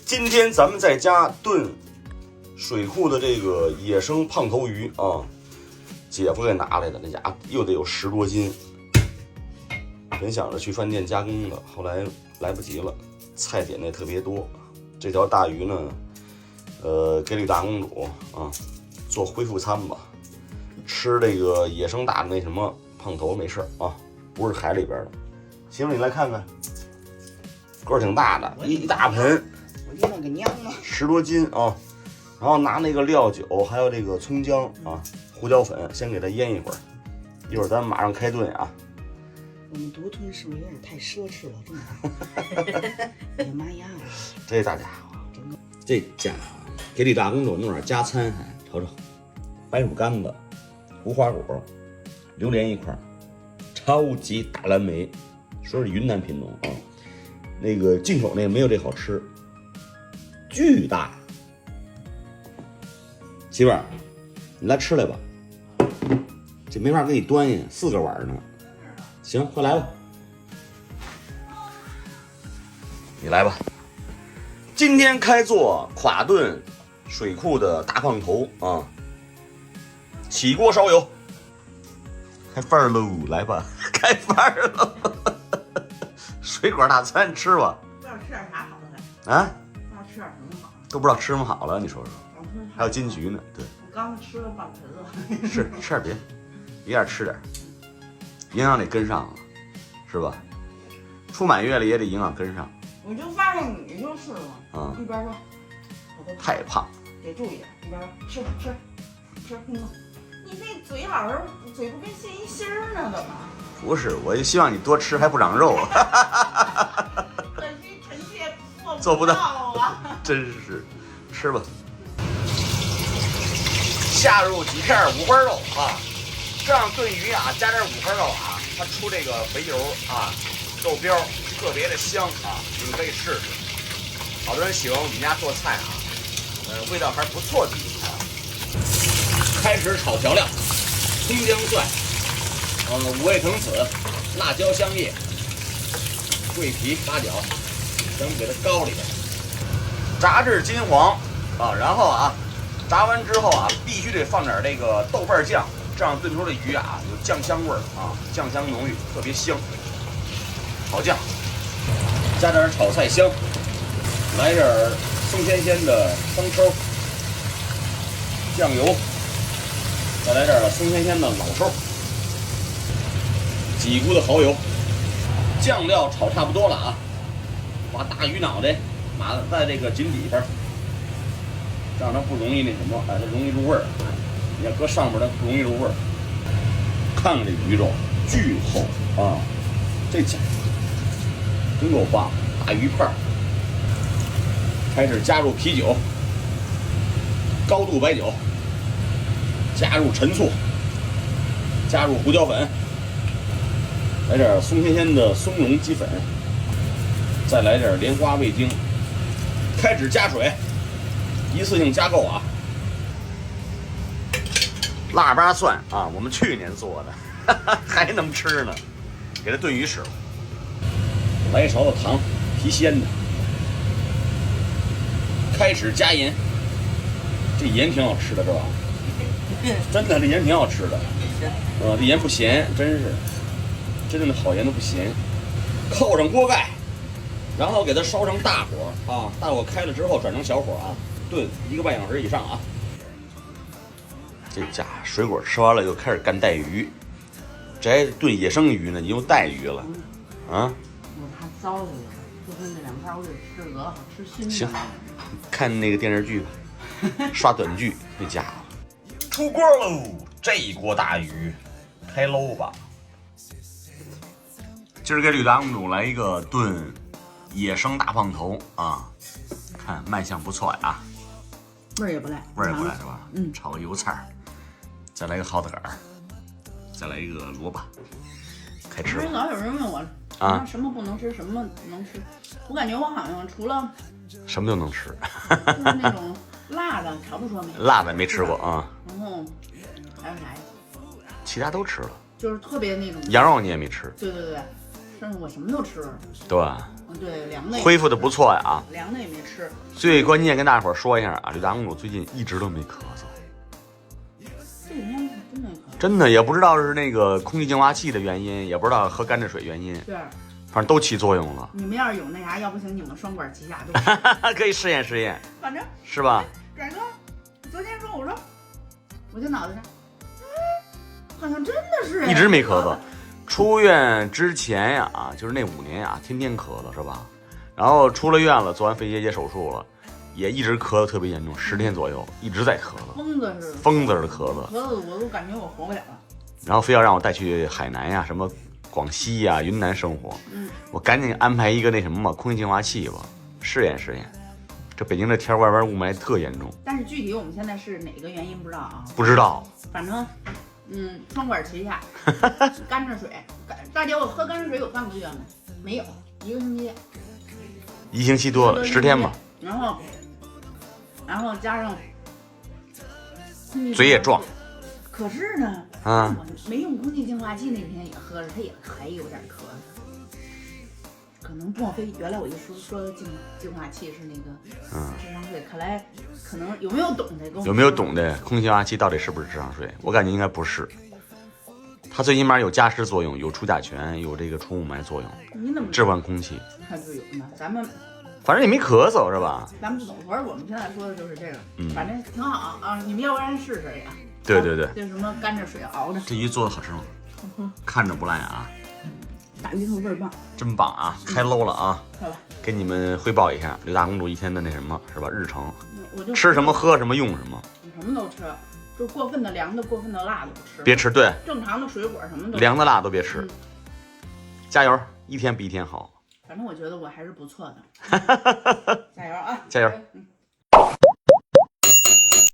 今天咱们在家炖水库的这个野生胖头鱼啊，姐夫给拿来的，那家伙又得有10多斤。本想着去饭店加工的，后来来不及了，菜点的也特别多。这条大鱼呢，给吕大公主啊做恢复餐吧，吃这个野生大的那什么胖头没事啊，不是海里边的。媳妇，你来看看，个儿挺大的，一大盆。我就那个娘嘛，10多斤啊，然后拿那个料酒，还有这个葱姜啊、胡椒粉，先给它腌一会儿，一会儿咱马上开炖啊。我们独吞是不是有点太奢侈了？这么大，哎呀妈呀！这大家伙，这家伙给李大公主弄点加餐，还瞅瞅，白薯干子、无花果、榴莲一块，超级大蓝莓，说是云南品种啊，那个进口那个没有这好吃。巨大，媳妇儿，你来吃来吧。这没法给你端呀，4个碗呢。行，快来吧。你来吧。今天开做垮炖水库的大胖头啊！起锅烧油，开饭喽！来吧，开饭喽！水果大餐吃吧。不知道吃点啥好的啊？吃点什么好？都不知道吃什么好了，你说说。还有金桔呢，对。我刚才吃了半盆了。是，吃点别，一样吃点，营养得跟上啊，是吧？出满月了也得营养跟上。我就发现你就是嘛，一边说，太胖，得注意，一边说吃，你这嘴老是嘴不跟现一心儿呢，怎么？不是，我就希望你多吃，还不长肉。可惜臣妾做不到啊！真是，吃吧。下入几片五花肉啊，这样炖鱼啊，加点五花肉啊，它出这个肥油啊，肉膘特别的香啊，你们可以试试。好多人喜欢我们家做菜啊，味道还是不错的啊。开始炒调料，葱姜蒜，五味藤子、辣椒香叶、桂皮、八角，咱们给它高里边，炸至金黄啊，然后啊。炸完之后啊，必须得放点这个豆瓣酱，这样炖出的鱼啊有酱香味儿啊，酱香浓郁，特别香。炒酱，加点炒菜香，来点松鲜鲜的生抽，酱油，再来点松鲜鲜的老抽，几股的蚝油，酱料炒差不多了啊，把大鱼脑袋码在这个井底边。这样它不容易那什么，它容易入味儿。你要搁上面，它不容易入味儿。看看这鱼肉巨厚啊，这家伙真够棒！大鱼片儿，开始加入啤酒、高度白酒，加入陈醋，加入胡椒粉，来点松鲜鲜的松茸鸡粉，再来点莲花味精，开始加水。一次性加够啊！腊八蒜啊，我们去年做的，还能吃呢，给它炖鱼使了。来一勺子糖，提鲜的。开始加盐，这盐挺好吃的，是吧？真的，这盐挺好吃的。这盐不咸，真是，真正的好盐都不咸。扣上锅盖，然后给它烧成大火啊，大火开了之后转成小火啊。炖1个半小时以上啊！这家水果吃完了，又开始干带鱼。这还炖野生鱼呢，你又带鱼了，啊？我怕糟了，就跟那2盘我得吃得了，吃新的。行，看那个电视剧吧，刷短剧。这家伙出锅喽！这一锅大鱼，开搂吧！今儿给吕大公主来一个炖野生大胖头啊，看卖相不错呀。味儿也不赖，味儿也不赖是吧？炒个油菜，再来个蒿子杆，再来一个萝卜，开吃吧。老有人问我啊，什么不能吃，什么能吃？我感觉我好像除了什么都能吃，就是那种辣的，差不多没。辣的没吃过啊。然后还有啥呀？其他都吃了，就是特别那种羊肉你也没吃。对，但是我什么都吃。对吧？对，凉的恢复的不错呀。凉的也没吃。最关键跟大伙儿说一下啊，刘大公主最近一直都没咳嗽。这几天真没咳嗽。真的也不知道是那个空气净化器的原因，也不知道喝甘蔗水原因。对。反正都起作用了。你们要是有那啥，要不行你们双管齐下都可以试验试验。反正是吧？拽哥，昨天说我就脑袋上，好像真的是一直没咳嗽。出院之前呀，就是那5年呀，天天咳嗽是吧？然后出了院了，做完肺结节手术了，也一直咳嗽特别严重，10天左右一直在咳嗽，疯子似的咳嗽，我都感觉我活不了了。然后非要让我带去海南呀，什么广西呀、云南生活，我赶紧安排一个那什么吧，空气净化器吧，试验试验。这北京这天外边雾霾特严重，但是具体我们现在是哪个原因不知道啊？不知道，反正双管齐下，甘蔗水，大姐我喝甘蔗水有3个月没？没有，1个星期。1星期多了，10天吧。然后加上嘴也壮。可是呢，我没用空气净化器那天也喝了，它也还有点咳嗽。可能莫非原来我一说净化器是那个智商税，看来可能有没有懂的？有没有懂的？空气净化器到底是不是智商税？我感觉应该不是，它最起码有加湿作用，有除甲醛，有这个除雾霾作用。你怎么置换空气？它就有呢？咱们反正你没咳嗽是吧？咱们不懂，反正我们现在说的就是这个，反正挺好啊。你们要不然试试呀？对对对，这什么甘蔗水熬的，这鱼做的好吃吗？看着不赖啊。大鱼头倍儿棒，真棒啊！开搂了啊！好吧，给你们汇报一下刘大公主一天的那什么是吧？日程，我就吃什么喝什么用什么，什么都吃，就过分的凉的、过分的辣的不吃，别吃。对，正常的水果什么都凉的辣都别吃。加油，一天比一天好。反正我觉得我还是不错的，加油啊！加油。